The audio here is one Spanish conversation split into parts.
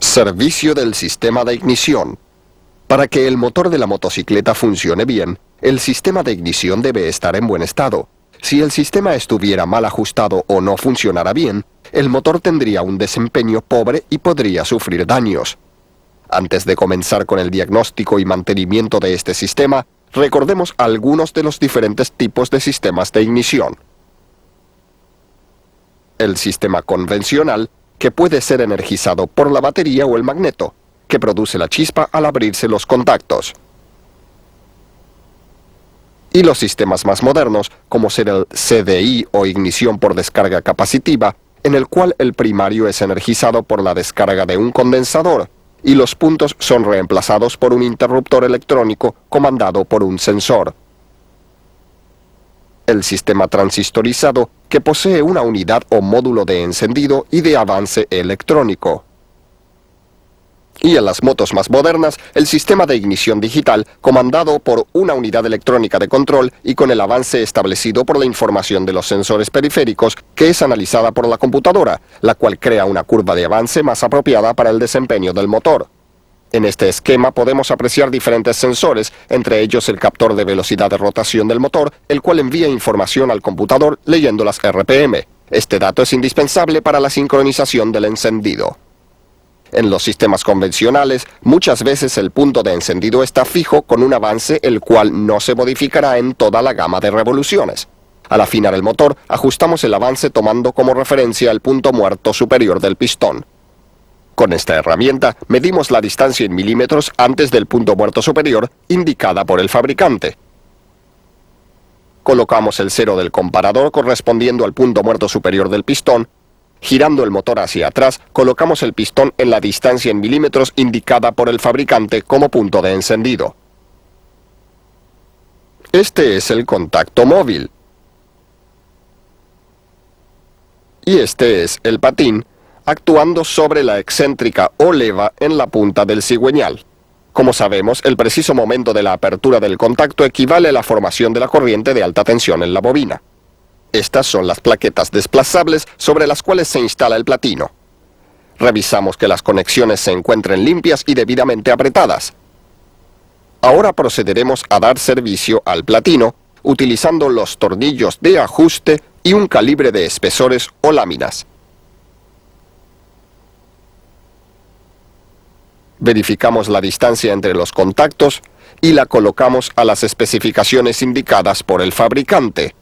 Servicio del sistema de ignición. Para que el motor de la motocicleta funcione bien, el sistema de ignición debe estar en buen estado. Si el sistema estuviera mal ajustado o no funcionara bien, el motor tendría un desempeño pobre y podría sufrir daños. Antes de comenzar con el diagnóstico y mantenimiento de este sistema, recordemos algunos de los diferentes tipos de sistemas de ignición. El sistema convencional, que puede ser energizado por la batería o el magneto, que produce la chispa al abrirse los contactos. Y los sistemas más modernos, como ser el CDI o ignición por descarga capacitiva, en el cual el primario es energizado por la descarga de un condensador, y los puntos son reemplazados por un interruptor electrónico comandado por un sensor. El sistema transistorizado, que posee una unidad o módulo de encendido y de avance electrónico. Y en las motos más modernas, el sistema de ignición digital, comandado por una unidad electrónica de control y con el avance establecido por la información de los sensores periféricos, que es analizada por la computadora, la cual crea una curva de avance más apropiada para el desempeño del motor. En este esquema podemos apreciar diferentes sensores, entre ellos el captor de velocidad de rotación del motor, el cual envía información al computador leyendo las RPM. Este dato es indispensable para la sincronización del encendido. En los sistemas convencionales, muchas veces el punto de encendido está fijo con un avance el cual no se modificará en toda la gama de revoluciones. Al afinar el motor, ajustamos el avance tomando como referencia el punto muerto superior del pistón. Con esta herramienta, medimos la distancia en milímetros antes del punto muerto superior, indicada por el fabricante. Colocamos el cero del comparador correspondiendo al punto muerto superior del pistón. Girando el motor hacia atrás, colocamos el pistón en la distancia en milímetros indicada por el fabricante como punto de encendido. Este es el contacto móvil. Y este es el patín, actuando sobre la excéntrica o leva en la punta del cigüeñal. Como sabemos, el preciso momento de la apertura del contacto equivale a la formación de la corriente de alta tensión en la bobina. Estas son las plaquetas desplazables sobre las cuales se instala el platino. Revisamos que las conexiones se encuentren limpias y debidamente apretadas. Ahora procederemos a dar servicio al platino, utilizando los tornillos de ajuste y un calibre de espesores o láminas. Verificamos la distancia entre los contactos y la colocamos a las especificaciones indicadas por el fabricante.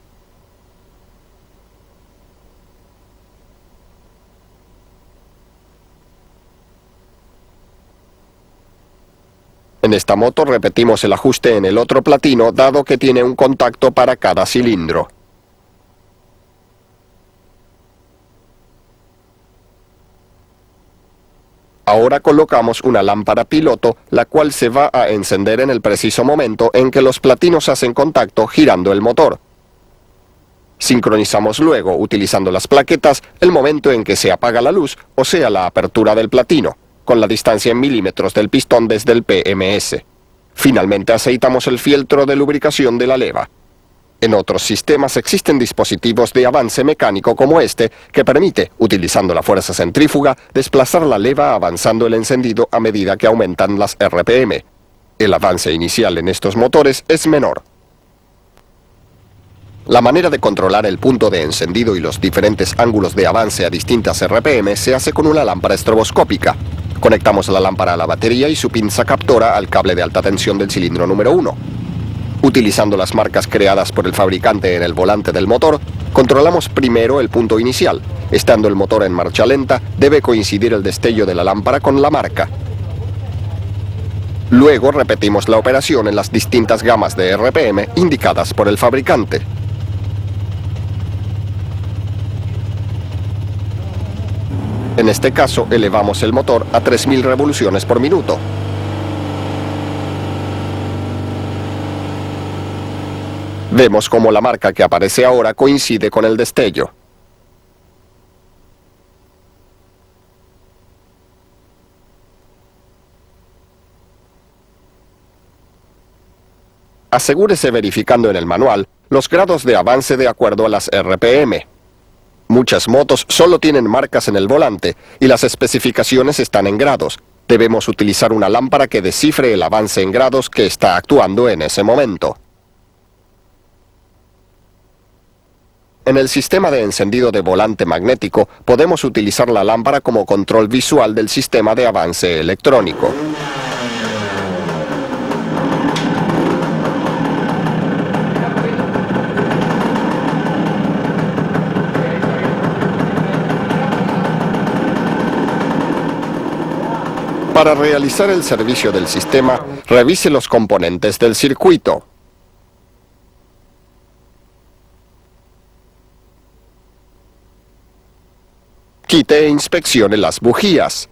En esta moto repetimos el ajuste en el otro platino, dado que tiene un contacto para cada cilindro. Ahora colocamos una lámpara piloto, la cual se va a encender en el preciso momento en que los platinos hacen contacto girando el motor. Sincronizamos luego, utilizando las plaquetas, el momento en que se apaga la luz, o sea, la apertura del platino, con la distancia en milímetros del pistón desde el PMS. Finalmente aceitamos el fieltro de lubricación de la leva. En otros sistemas existen dispositivos de avance mecánico como este, que permite, utilizando la fuerza centrífuga, desplazar la leva avanzando el encendido a medida que aumentan las RPM. El avance inicial en estos motores es menor. La manera de controlar el punto de encendido y los diferentes ángulos de avance a distintas RPM se hace con una lámpara estroboscópica. Conectamos la lámpara a la batería y su pinza captora al cable de alta tensión del cilindro número 1. Utilizando las marcas creadas por el fabricante en el volante del motor, controlamos primero el punto inicial. Estando el motor en marcha lenta, debe coincidir el destello de la lámpara con la marca. Luego repetimos la operación en las distintas gamas de RPM indicadas por el fabricante. En este caso, elevamos el motor a 3000 revoluciones por minuto. Vemos cómo la marca que aparece ahora coincide con el destello. Asegúrese verificando en el manual los grados de avance de acuerdo a las RPM. Muchas motos solo tienen marcas en el volante y las especificaciones están en grados. Debemos utilizar una lámpara que descifre el avance en grados que está actuando en ese momento. En el sistema de encendido de volante magnético podemos utilizar la lámpara como control visual del sistema de avance electrónico. Para realizar el servicio del sistema, revise los componentes del circuito. Quite e inspeccione las bujías.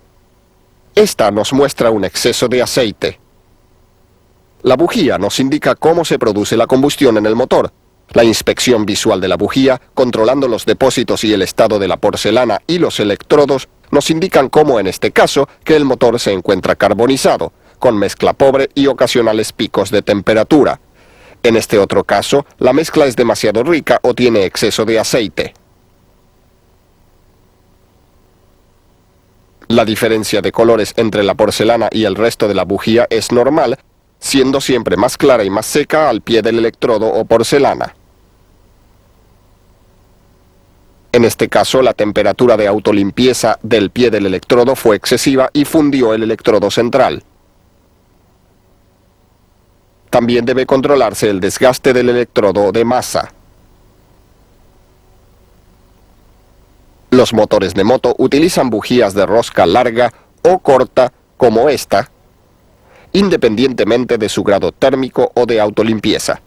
Esta nos muestra un exceso de aceite. La bujía nos indica cómo se produce la combustión en el motor. La inspección visual de la bujía, controlando los depósitos y el estado de la porcelana y los electrodos, nos indican cómo en este caso que el motor se encuentra carbonizado, con mezcla pobre y ocasionales picos de temperatura. En este otro caso, la mezcla es demasiado rica o tiene exceso de aceite. La diferencia de colores entre la porcelana y el resto de la bujía es normal, siendo siempre más clara y más seca al pie del electrodo o porcelana. En este caso, la temperatura de autolimpieza del pie del electrodo fue excesiva y fundió el electrodo central. También debe controlarse el desgaste del electrodo de masa. Los motores de moto utilizan bujías de rosca larga o corta, como esta, independientemente de su grado térmico o de autolimpieza.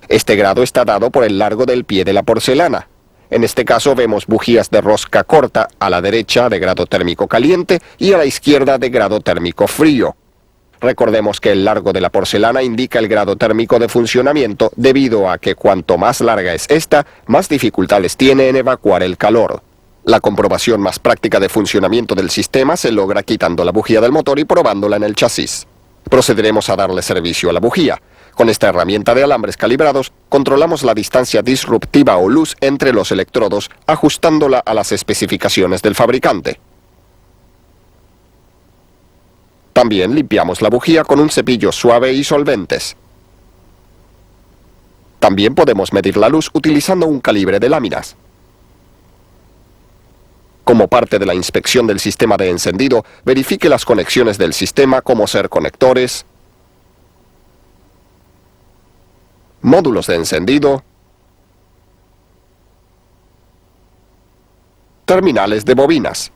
Este grado está dado por el largo del pie de la porcelana. En este caso vemos bujías de rosca corta a la derecha de grado térmico caliente y a la izquierda de grado térmico frío. Recordemos que el largo de la porcelana indica el grado térmico de funcionamiento debido a que cuanto más larga es esta, más dificultades tiene en evacuar el calor. La comprobación más práctica de funcionamiento del sistema se logra quitando la bujía del motor y probándola en el chasis. Procederemos a darle servicio a la bujía. Con esta herramienta de alambres calibrados, controlamos la distancia disruptiva o luz entre los electrodos, ajustándola a las especificaciones del fabricante. También limpiamos la bujía con un cepillo suave y solventes. También podemos medir la luz utilizando un calibre de láminas. Como parte de la inspección del sistema de encendido, verifique las conexiones del sistema como ser conectores, módulos de encendido, terminales de bobinas.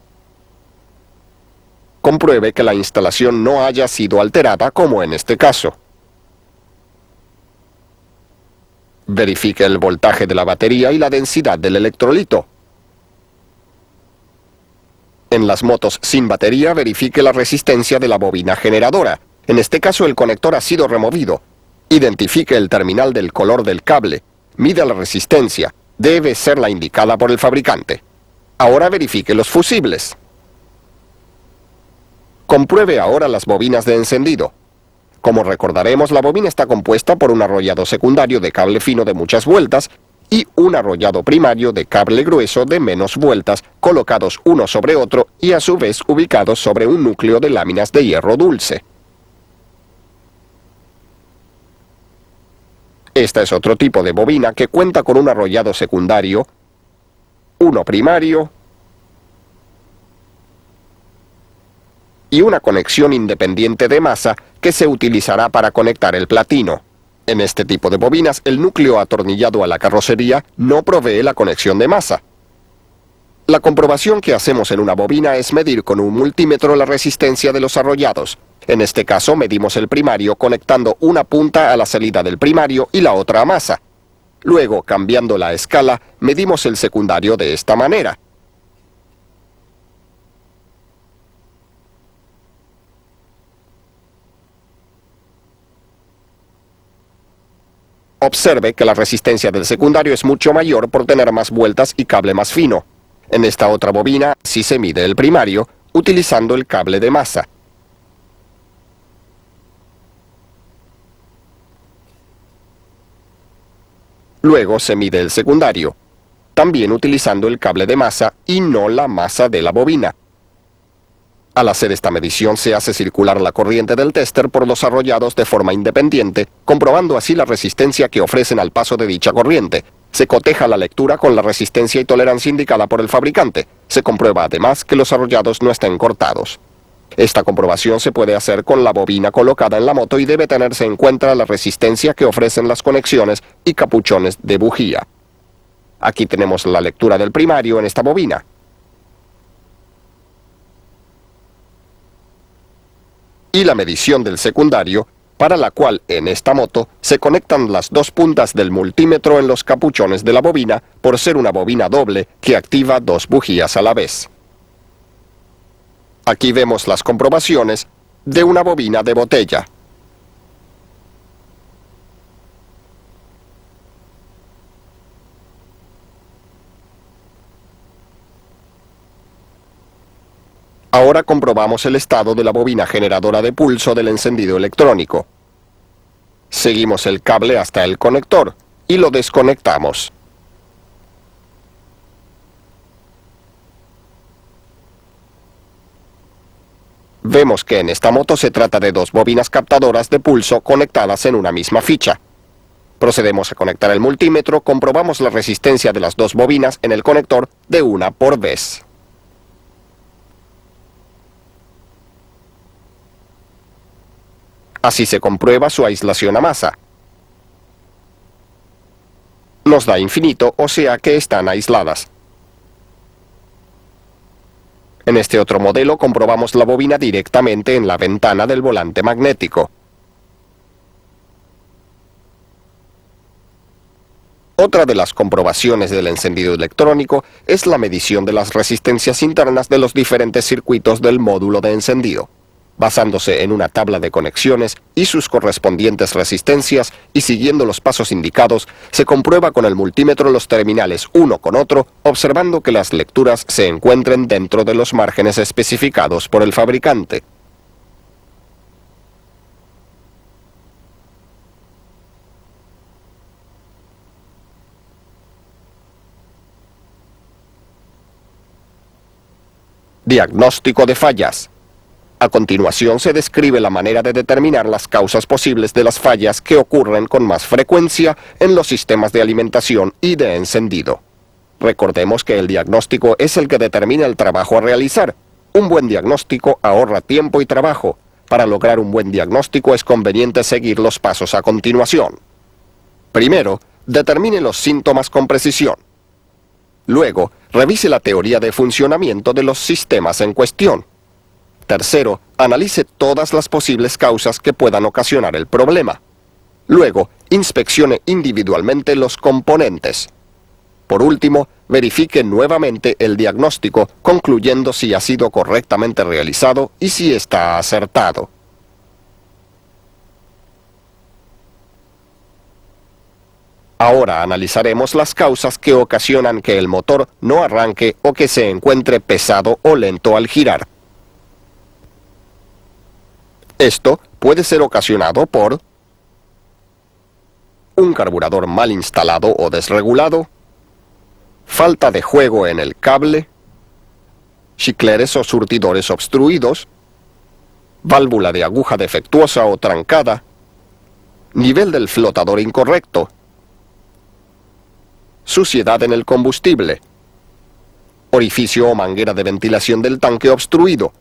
Compruebe que la instalación no haya sido alterada como en este caso. Verifique el voltaje de la batería y la densidad del electrolito. En las motos sin batería, verifique la resistencia de la bobina generadora. En este caso, el conector ha sido removido. Identifique el terminal del color del cable. Mida la resistencia. Debe ser la indicada por el fabricante. Ahora verifique los fusibles. Compruebe ahora las bobinas de encendido. Como recordaremos, la bobina está compuesta por un arrollado secundario de cable fino de muchas vueltas y un arrollado primario de cable grueso de menos vueltas, colocados uno sobre otro y a su vez ubicados sobre un núcleo de láminas de hierro dulce. Esta es otro tipo de bobina que cuenta con un arrollado secundario, uno primario y una conexión independiente de masa que se utilizará para conectar el platino. En este tipo de bobinas, el núcleo atornillado a la carrocería no provee la conexión de masa. La comprobación que hacemos en una bobina es medir con un multímetro la resistencia de los arrollados. En este caso, medimos el primario conectando una punta a la salida del primario y la otra a masa. Luego, cambiando la escala, medimos el secundario de esta manera. Observe que la resistencia del secundario es mucho mayor por tener más vueltas y cable más fino. En esta otra bobina sí se mide el primario utilizando el cable de masa. Luego se mide el secundario. también utilizando el cable de masa y no la masa de la bobina. Al hacer esta medición se hace circular la corriente del tester por los arrollados de forma independiente, comprobando así la resistencia que ofrecen al paso de dicha corriente. Se coteja la lectura con la resistencia y tolerancia indicada por el fabricante. Se comprueba además que los arrollados no estén cortados. Esta comprobación se puede hacer con la bobina colocada en la moto y debe tenerse en cuenta la resistencia que ofrecen las conexiones y capuchones de bujía. Aquí tenemos la lectura del primario en esta bobina. Y la medición del secundario, para la cual en esta moto se conectan las dos puntas del multímetro en los capuchones de la bobina por ser una bobina doble que activa dos bujías a la vez. Aquí vemos las comprobaciones de una bobina de botella. Ahora comprobamos el estado de la bobina generadora de pulso del encendido electrónico. Seguimos el cable hasta el conector y lo desconectamos. Vemos que en esta moto se trata de dos bobinas captadoras de pulso conectadas en una misma ficha. Procedemos a conectar el multímetro, comprobamos la resistencia de las dos bobinas en el conector de una por vez. Así se comprueba su aislación a masa. Nos da infinito, o sea que están aisladas. En este otro modelo comprobamos la bobina directamente en la ventana del volante magnético. Otra de las comprobaciones del encendido electrónico es la medición de las resistencias internas de los diferentes circuitos del módulo de encendido. Basándose en una tabla de conexiones y sus correspondientes resistencias y siguiendo los pasos indicados, se comprueba con el multímetro los terminales uno con otro, observando que las lecturas se encuentren dentro de los márgenes especificados por el fabricante. Diagnóstico de fallas. A continuación se describe la manera de determinar las causas posibles de las fallas que ocurren con más frecuencia en los sistemas de alimentación y de encendido. Recordemos que el diagnóstico es el que determina el trabajo a realizar. Un buen diagnóstico ahorra tiempo y trabajo. Para lograr un buen diagnóstico es conveniente seguir los pasos a continuación. Primero, determine los síntomas con precisión. Luego, revise la teoría de funcionamiento de los sistemas en cuestión. Tercero, analice todas las posibles causas que puedan ocasionar el problema. Luego, inspeccione individualmente los componentes. Por último, verifique nuevamente el diagnóstico, concluyendo si ha sido correctamente realizado y si está acertado. Ahora analizaremos las causas que ocasionan que el motor no arranque o que se encuentre pesado o lento al girar. Esto puede ser ocasionado por un carburador mal instalado o desregulado, falta de juego en el cable, chicleres o surtidores obstruidos, válvula de aguja defectuosa o trancada, nivel del flotador incorrecto, suciedad en el combustible, orificio o manguera de ventilación del tanque obstruido,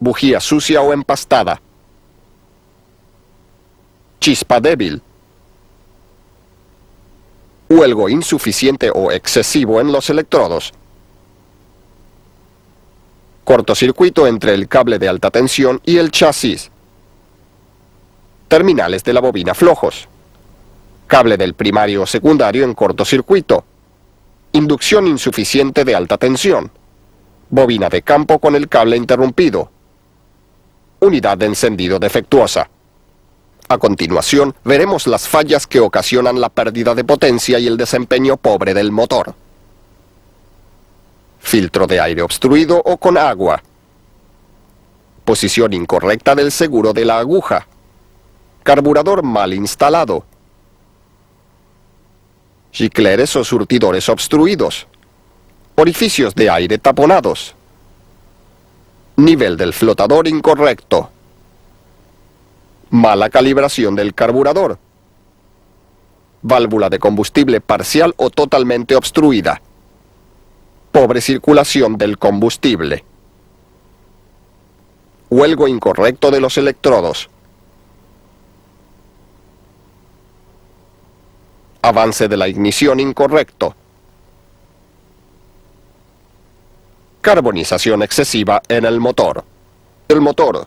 bujía sucia o empastada, chispa débil, huelgo insuficiente o excesivo en los electrodos, cortocircuito entre el cable de alta tensión y el chasis, terminales de la bobina flojos, cable del primario o secundario en cortocircuito, inducción insuficiente de alta tensión, bobina de campo con el cable interrumpido, unidad de encendido defectuosa. A continuación, veremos las fallas que ocasionan la pérdida de potencia y el desempeño pobre del motor. Filtro de aire obstruido o con agua. Posición incorrecta del seguro de la aguja. Carburador mal instalado. Gicleres o surtidores obstruidos, orificios de aire taponados, nivel del flotador incorrecto, mala calibración del carburador, válvula de combustible parcial o totalmente obstruida, pobre circulación del combustible, huelgo incorrecto de los electrodos, avance de la ignición incorrecto, carbonización excesiva en el motor. El motor.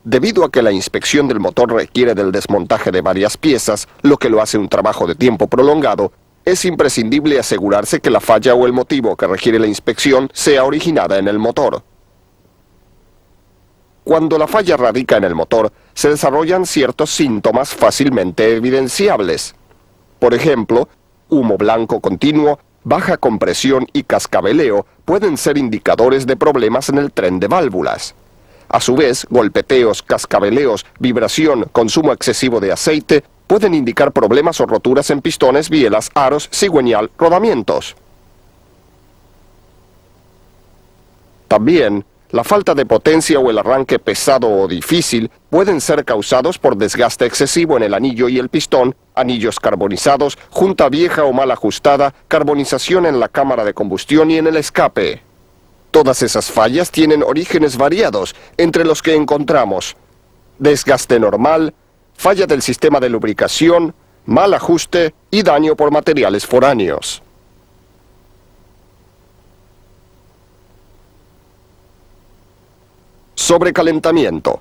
Debido a que la inspección del motor requiere del desmontaje de varias piezas, lo que lo hace un trabajo de tiempo prolongado, es imprescindible asegurarse que la falla o el motivo que requiere la inspección sea originada en el motor. Cuando la falla radica en el motor, se desarrollan ciertos síntomas fácilmente evidenciables. Por ejemplo, humo blanco continuo, baja compresión y cascabeleo pueden ser indicadores de problemas en el tren de válvulas. A su vez, golpeteos, cascabeleos, vibración, consumo excesivo de aceite pueden indicar problemas o roturas en pistones, bielas, aros, cigüeñal, rodamientos. También, la falta de potencia o el arranque pesado o difícil pueden ser causados por desgaste excesivo en el anillo y el pistón, anillos carbonizados, junta vieja o mal ajustada, carbonización en la cámara de combustión y en el escape. Todas esas fallas tienen orígenes variados, entre los que encontramos desgaste normal, falla del sistema de lubricación, mal ajuste y daño por materiales foráneos. Sobrecalentamiento.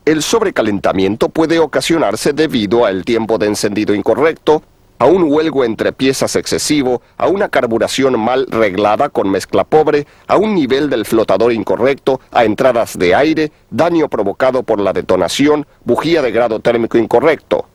El sobrecalentamiento puede ocasionarse debido al tiempo de encendido incorrecto, a un huelgo entre piezas excesivo, a una carburación mal reglada con mezcla pobre, a un nivel del flotador incorrecto, a entradas de aire, daño provocado por la detonación, bujía de grado térmico incorrecto.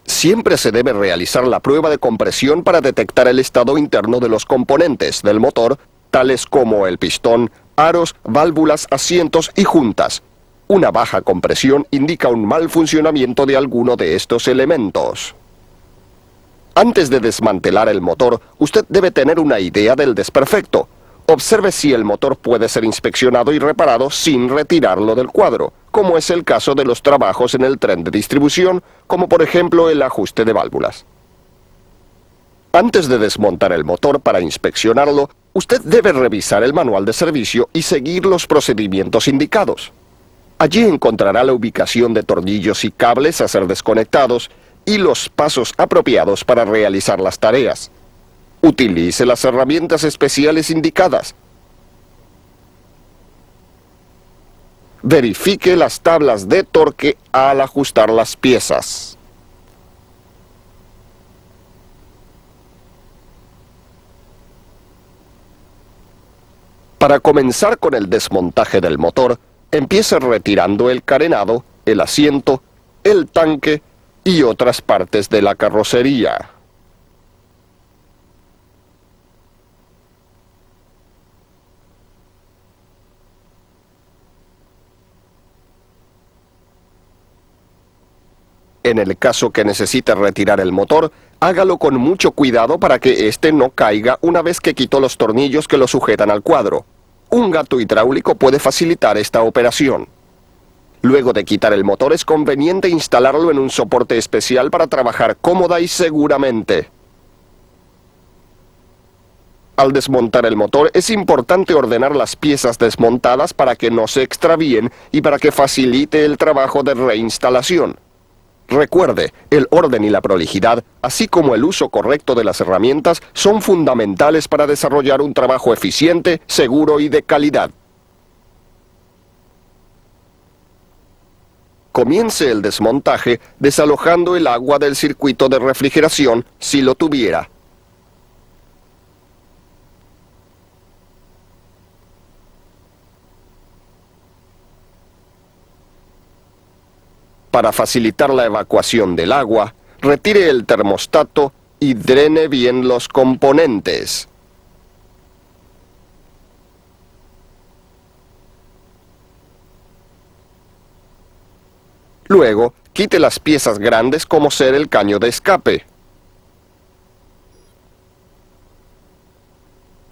Siempre se debe realizar la prueba de compresión para detectar el estado interno de los componentes del motor, tales como el pistón, aros, válvulas, asientos y juntas. Una baja compresión indica un mal funcionamiento de alguno de estos elementos. Antes de desmantelar el motor, usted debe tener una idea del desperfecto. Observe si el motor puede ser inspeccionado y reparado sin retirarlo del cuadro, como es el caso de los trabajos en el tren de distribución, como por ejemplo el ajuste de válvulas. Antes de desmontar el motor para inspeccionarlo, usted debe revisar el manual de servicio y seguir los procedimientos indicados. Allí encontrará la ubicación de tornillos y cables a ser desconectados y los pasos apropiados para realizar las tareas. Utilice las herramientas especiales indicadas. Verifique las tablas de torque al ajustar las piezas. Para comenzar con el desmontaje del motor, empiece retirando el carenado, el asiento, el tanque y otras partes de la carrocería. En el caso que necesite retirar el motor, hágalo con mucho cuidado para que éste no caiga una vez que quitó los tornillos que lo sujetan al cuadro. Un gato hidráulico puede facilitar esta operación. Luego de quitar el motor es conveniente instalarlo en un soporte especial para trabajar cómoda y seguramente. Al desmontar el motor es importante ordenar las piezas desmontadas para que no se extravíen y para que facilite el trabajo de reinstalación. Recuerde, el orden y la prolijidad, así como el uso correcto de las herramientas, son fundamentales para desarrollar un trabajo eficiente, seguro y de calidad. Comience el desmontaje desalojando el agua del circuito de refrigeración, si lo tuviera. Para facilitar la evacuación del agua, retire el termostato y drene bien los componentes. Luego, quite las piezas grandes como ser el caño de escape.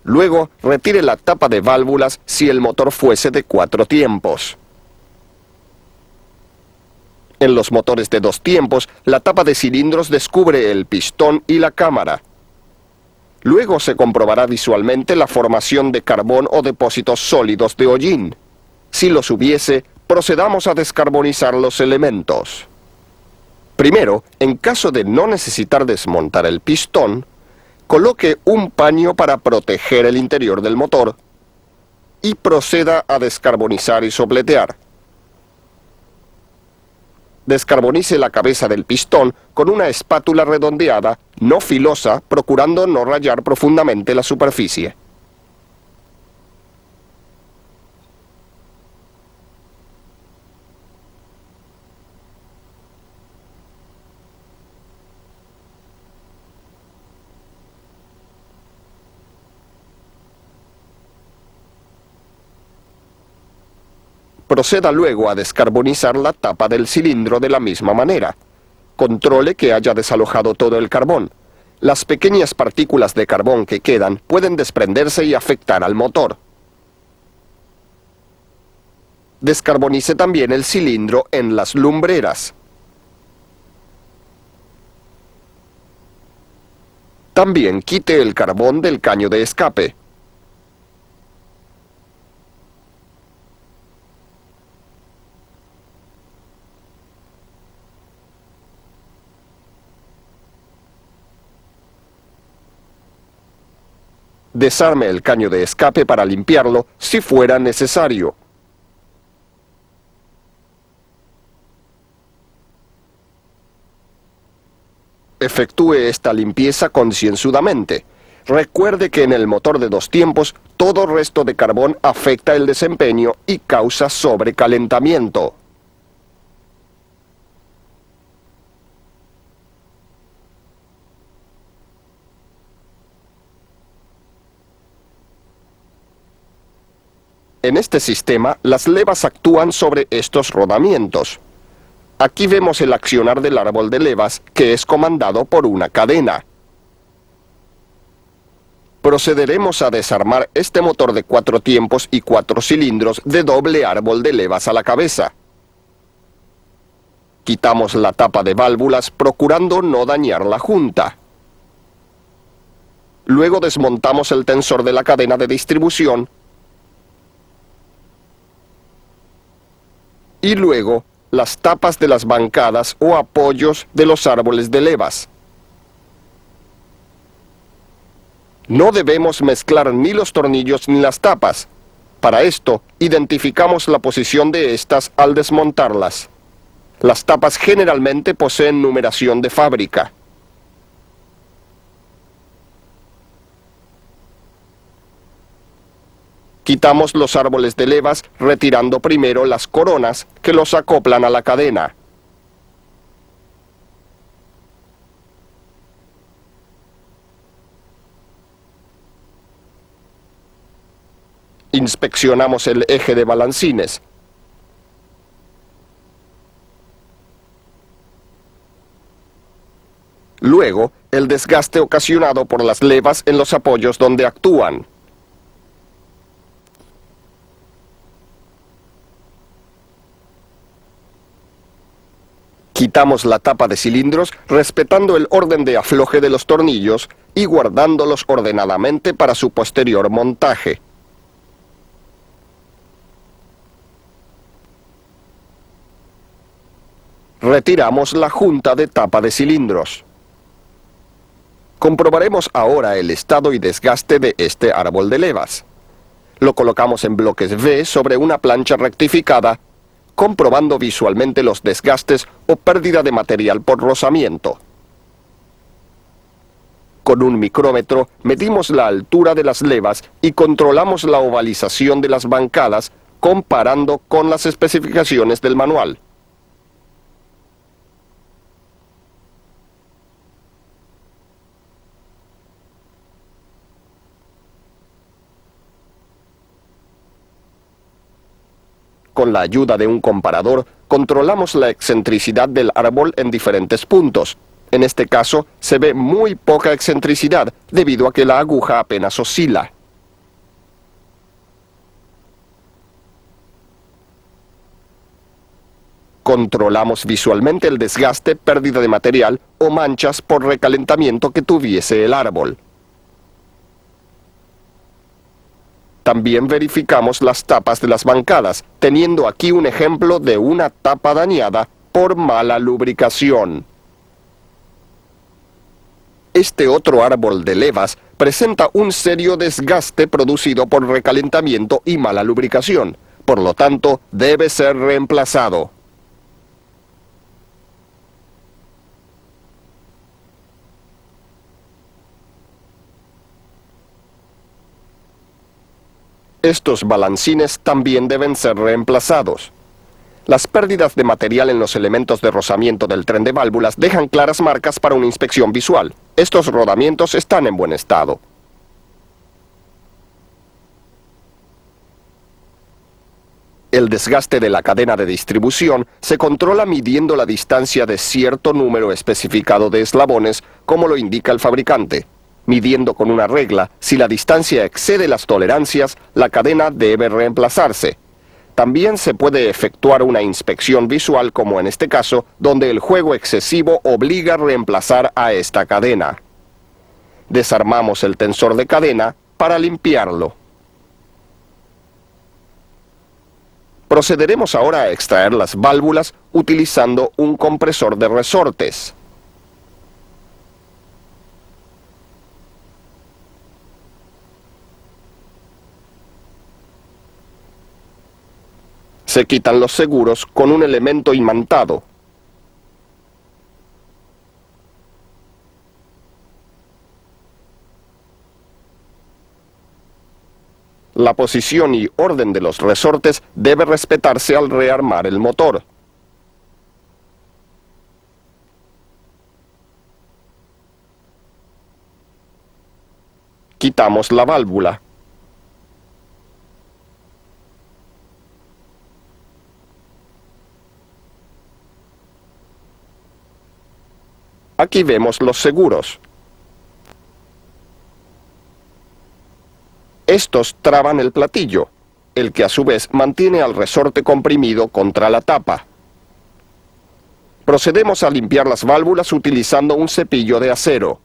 Luego, retire la tapa de válvulas si el motor fuese de 4 tiempos. En los motores de 2 tiempos, la tapa de cilindros descubre el pistón y la cámara. Luego se comprobará visualmente la formación de carbón o depósitos sólidos de hollín. Si los hubiese, procedamos a descarbonizar los elementos. Primero, en caso de no necesitar desmontar el pistón, coloque un paño para proteger el interior del motor y proceda a descarbonizar y sopletear. Descarbonice la cabeza del pistón con una espátula redondeada, no filosa, procurando no rayar profundamente la superficie. Proceda luego a descarbonizar la tapa del cilindro de la misma manera. Controle que haya desalojado todo el carbón. Las pequeñas partículas de carbón que quedan pueden desprenderse y afectar al motor. Descarbonice también el cilindro en las lumbreras. También quite el carbón del caño de escape. Desarme el caño de escape para limpiarlo si fuera necesario. Efectúe esta limpieza concienzudamente. Recuerde que en el motor de 2 tiempos, todo resto de carbón afecta el desempeño y causa sobrecalentamiento. En este sistema, las levas actúan sobre estos rodamientos. Aquí vemos el accionar del árbol de levas, que es comandado por una cadena. Procederemos a desarmar este motor de 4 tiempos y 4 cilindros de doble árbol de levas a la cabeza. Quitamos la tapa de válvulas procurando no dañar la junta. Luego desmontamos el tensor de la cadena de distribución y luego las tapas de las bancadas o apoyos de los árboles de levas. No debemos mezclar ni los tornillos ni las tapas. Para esto, identificamos la posición de estas al desmontarlas. Las tapas generalmente poseen numeración de fábrica. Quitamos los árboles de levas retirando primero las coronas que los acoplan a la cadena. Inspeccionamos el eje de balancines. Luego, el desgaste ocasionado por las levas en los apoyos donde actúan. Quitamos la tapa de cilindros respetando el orden de afloje de los tornillos y guardándolos ordenadamente para su posterior montaje. Retiramos la junta de tapa de cilindros. Comprobaremos ahora el estado y desgaste de este árbol de levas. Lo colocamos en bloques V sobre una plancha rectificada, comprobando visualmente los desgastes o pérdida de material por rozamiento. Con un micrómetro medimos la altura de las levas y controlamos la ovalización de las bancadas comparando con las especificaciones del manual. Con la ayuda de un comparador, controlamos la excentricidad del árbol en diferentes puntos. En este caso, se ve muy poca excentricidad, debido a que la aguja apenas oscila. Controlamos visualmente el desgaste, pérdida de material o manchas por recalentamiento que tuviese el árbol. También verificamos las tapas de las bancadas, teniendo aquí un ejemplo de una tapa dañada por mala lubricación. Este otro árbol de levas presenta un serio desgaste producido por recalentamiento y mala lubricación. Por lo tanto, debe ser reemplazado. Estos balancines también deben ser reemplazados. Las pérdidas de material en los elementos de rozamiento del tren de válvulas dejan claras marcas para una inspección visual. Estos rodamientos están en buen estado. El desgaste de la cadena de distribución se controla midiendo la distancia de cierto número especificado de eslabones, como lo indica el fabricante. Midiendo con una regla, si la distancia excede las tolerancias, la cadena debe reemplazarse. También se puede efectuar una inspección visual, como en este caso, donde el juego excesivo obliga a reemplazar a esta cadena. Desarmamos el tensor de cadena para limpiarlo. Procederemos ahora a extraer las válvulas utilizando un compresor de resortes. Se quitan los seguros con un elemento imantado. La posición y orden de los resortes debe respetarse al rearmar el motor. Quitamos la válvula. Aquí vemos los seguros. Estos traban el platillo, el que a su vez mantiene al resorte comprimido contra la tapa. Procedemos a limpiar las válvulas utilizando un cepillo de acero.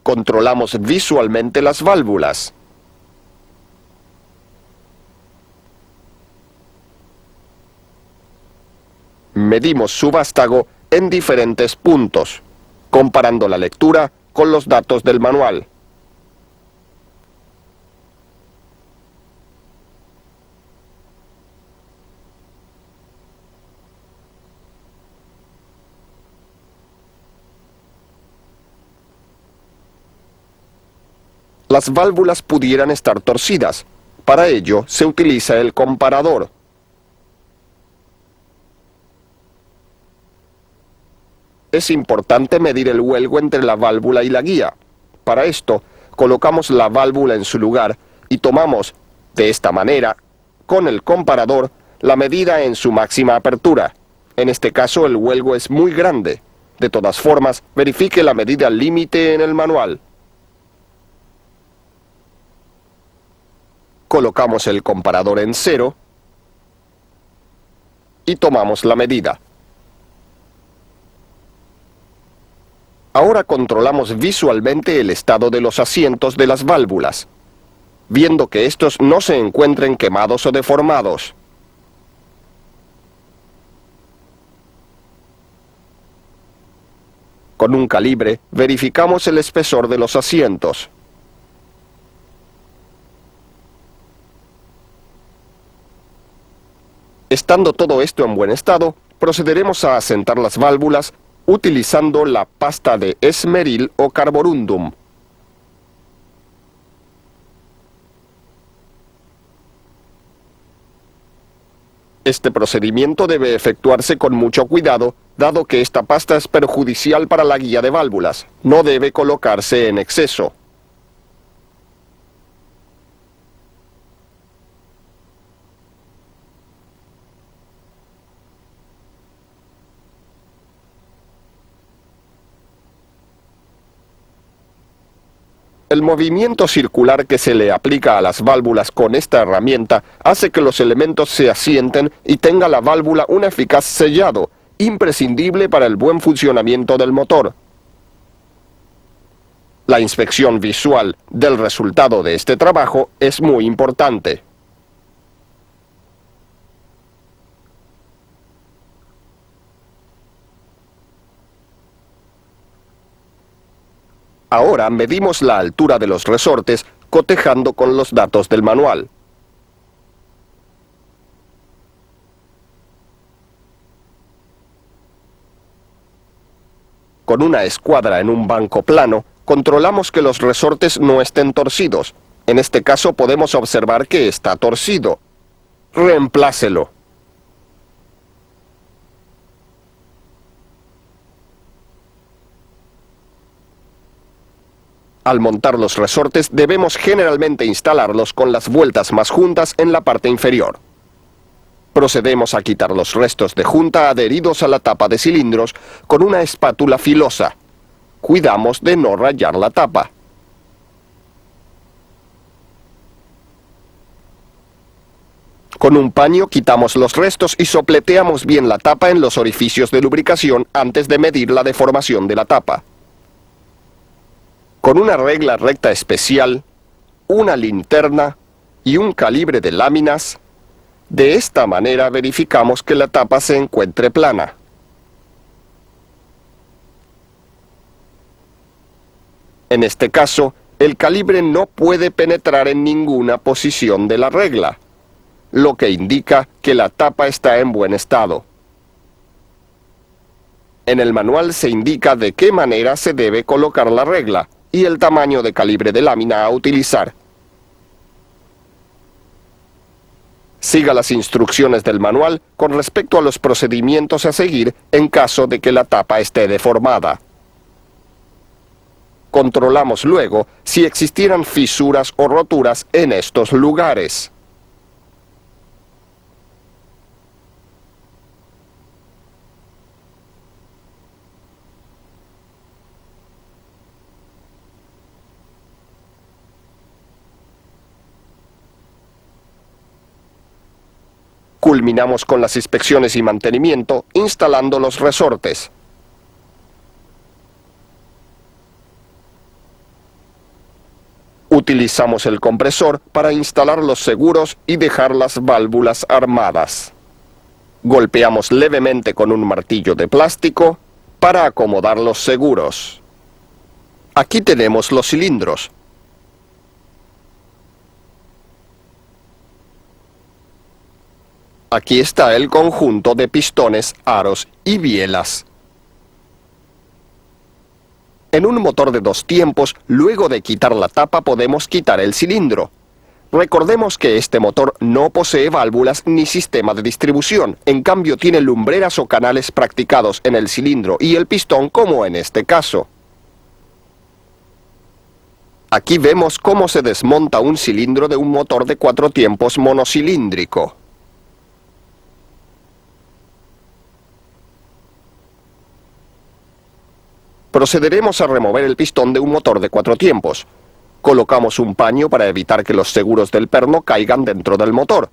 Controlamos visualmente las válvulas. Medimos su vástago en diferentes puntos, comparando la lectura con los datos del manual. Las válvulas pudieran estar torcidas. Para ello se utiliza el comparador. Es importante medir el huelgo entre la válvula y la guía. Para esto, colocamos la válvula en su lugar y tomamos, de esta manera, con el comparador, la medida en su máxima apertura. En este caso, el huelgo es muy grande. De todas formas, verifique la medida límite en el manual. Colocamos el comparador en 0 y tomamos la medida. Ahora controlamos visualmente el estado de los asientos de las válvulas, viendo que estos no se encuentren quemados o deformados. Con un calibre, verificamos el espesor de los asientos. Estando todo esto en buen estado, procederemos a asentar las válvulas utilizando la pasta de esmeril o carborundum. Este procedimiento debe efectuarse con mucho cuidado, dado que esta pasta es perjudicial para la guía de válvulas. No debe colocarse en exceso. El movimiento circular que se le aplica a las válvulas con esta herramienta hace que los elementos se asienten y tenga la válvula un eficaz sellado, imprescindible para el buen funcionamiento del motor. La inspección visual del resultado de este trabajo es muy importante. Ahora medimos la altura de los resortes cotejando con los datos del manual. Con una escuadra en un banco plano, controlamos que los resortes no estén torcidos. En este caso podemos observar que está torcido. Reemplácelo. Al montar los resortes debemos generalmente instalarlos con las vueltas más juntas en la parte inferior. Procedemos a quitar los restos de junta adheridos a la tapa de cilindros con una espátula filosa. Cuidamos de no rayar la tapa. Con un paño quitamos los restos y sopleteamos bien la tapa en los orificios de lubricación antes de medir la deformación de la tapa. Con una regla recta especial, una linterna y un calibre de láminas, de esta manera verificamos que la tapa se encuentre plana. En este caso, el calibre no puede penetrar en ninguna posición de la regla, lo que indica que la tapa está en buen estado. En el manual se indica de qué manera se debe colocar la regla y el tamaño de calibre de lámina a utilizar. Siga las instrucciones del manual con respecto a los procedimientos a seguir en caso de que la tapa esté deformada. Controlamos luego si existieran fisuras o roturas en estos lugares. Culminamos con las inspecciones y mantenimiento instalando los resortes. Utilizamos el compresor para instalar los seguros y dejar las válvulas armadas. Golpeamos levemente con un martillo de plástico para acomodar los seguros. Aquí tenemos los cilindros. Aquí está el conjunto de pistones, aros y bielas. En un motor de 2 tiempos, luego de quitar la tapa podemos quitar el cilindro. Recordemos que este motor no posee válvulas ni sistema de distribución, en cambio tiene lumbreras o canales practicados en el cilindro y el pistón como en este caso. Aquí vemos cómo se desmonta un cilindro de un motor de 4 tiempos monocilíndrico. Procederemos a remover el pistón de un motor de 4 tiempos. Colocamos un paño para evitar que los seguros del perno caigan dentro del motor.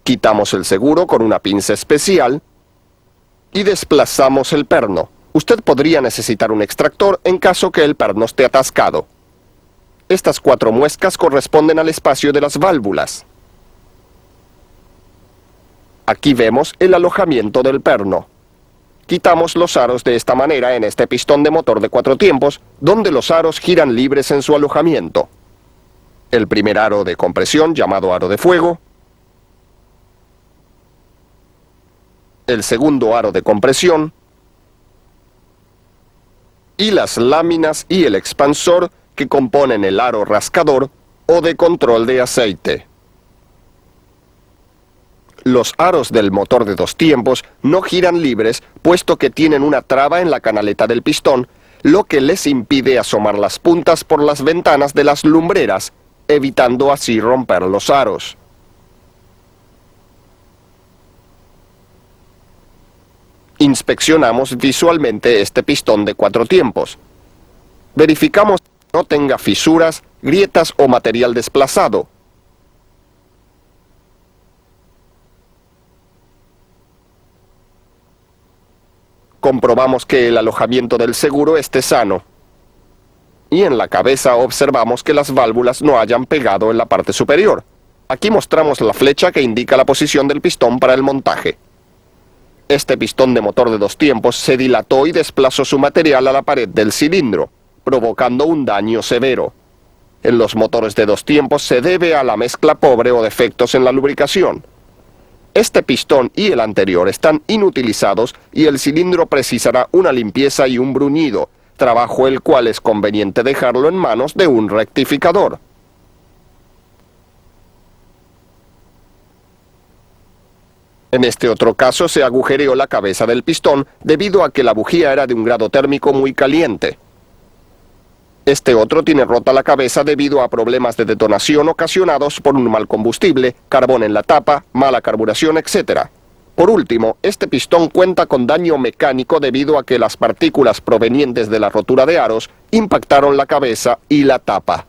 Quitamos el seguro con una pinza especial y desplazamos el perno. Usted podría necesitar un extractor en caso que el perno esté atascado. Estas 4 muescas corresponden al espacio de las válvulas. Aquí vemos el alojamiento del perno. Quitamos los aros de esta manera en este pistón de motor de 4 tiempos, donde los aros giran libres en su alojamiento. El primer aro de compresión, llamado aro de fuego. El segundo aro de compresión. Y las láminas y el expansor que componen el aro rascador o de control de aceite. Los aros del motor de 2 tiempos no giran libres, puesto que tienen una traba en la canaleta del pistón, lo que les impide asomar las puntas por las ventanas de las lumbreras, evitando así romper los aros. Inspeccionamos visualmente este pistón de 4 tiempos. Verificamos no tenga fisuras, grietas o material desplazado. Comprobamos que el alojamiento del seguro esté sano. Y en la cabeza observamos que las válvulas no hayan pegado en la parte superior. Aquí mostramos la flecha que indica la posición del pistón para el montaje. Este pistón de motor de 2 tiempos se dilató y desplazó su material a la pared del cilindro, provocando un daño severo. En los motores de 2 tiempos se debe a la mezcla pobre o defectos en la lubricación. Este pistón y el anterior están inutilizados y el cilindro precisará una limpieza y un bruñido, trabajo el cual es conveniente dejarlo en manos de un rectificador. En este otro caso se agujereó la cabeza del pistón debido a que la bujía era de un grado térmico muy caliente. Este otro tiene rota la cabeza debido a problemas de detonación ocasionados por un mal combustible, carbón en la tapa, mala carburación, etc. Por último, este pistón cuenta con daño mecánico debido a que las partículas provenientes de la rotura de aros impactaron la cabeza y la tapa.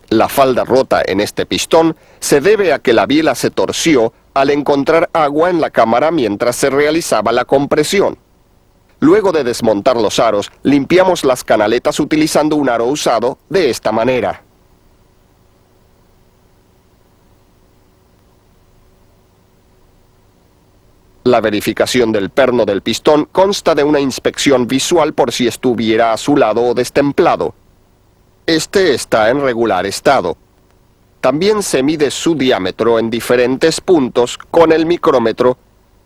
La falda rota en este pistón se debe a que la biela se torció al encontrar agua en la cámara mientras se realizaba la compresión. Luego de desmontar los aros, limpiamos las canaletas utilizando un aro usado de esta manera. La verificación del perno del pistón consta de una inspección visual por si estuviera azulado o destemplado. Este está en regular estado. También se mide su diámetro en diferentes puntos con el micrómetro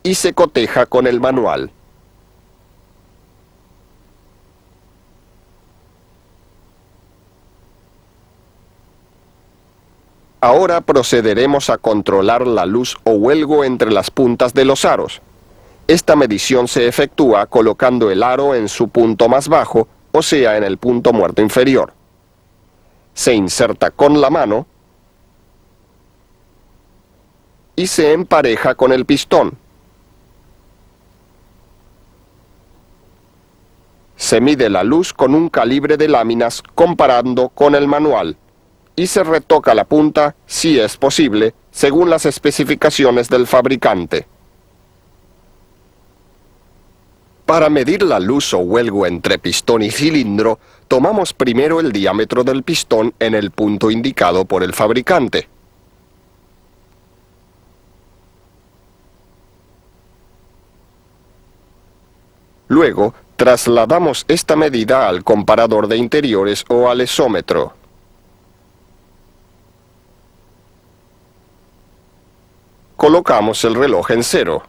y se coteja con el manual. Ahora procederemos a controlar la luz o huelgo entre las puntas de los aros. Esta medición se efectúa colocando el aro en su punto más bajo, o sea, en el punto muerto inferior. Se inserta con la mano y se empareja con el pistón. Se mide la luz con un calibre de láminas comparando con el manual y se retoca la punta, si es posible, según las especificaciones del fabricante. Para medir la luz o huelgo entre pistón y cilindro, tomamos primero el diámetro del pistón en el punto indicado por el fabricante. Luego, trasladamos esta medida al comparador de interiores o al esómetro. Colocamos el reloj en 0.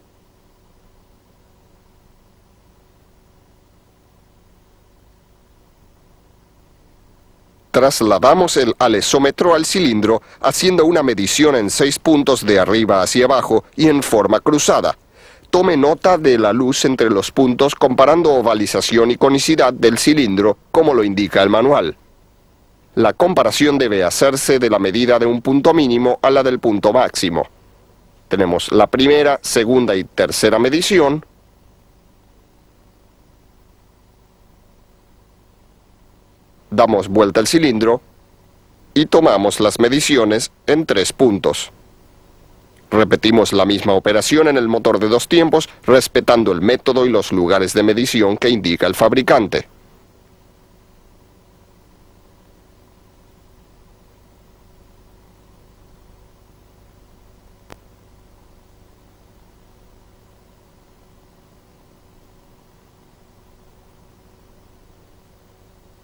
Trasladamos el alesómetro al cilindro haciendo una medición en 6 puntos de arriba hacia abajo y en forma cruzada. Tome nota de la luz entre los puntos comparando ovalización y conicidad del cilindro, como lo indica el manual. La comparación debe hacerse de la medida de un punto mínimo a la del punto máximo. Tenemos la primera, segunda y tercera medición. Damos vuelta al cilindro y tomamos las mediciones en 3 puntos. Repetimos la misma operación en el motor de 2 tiempos, respetando el método y los lugares de medición que indica el fabricante.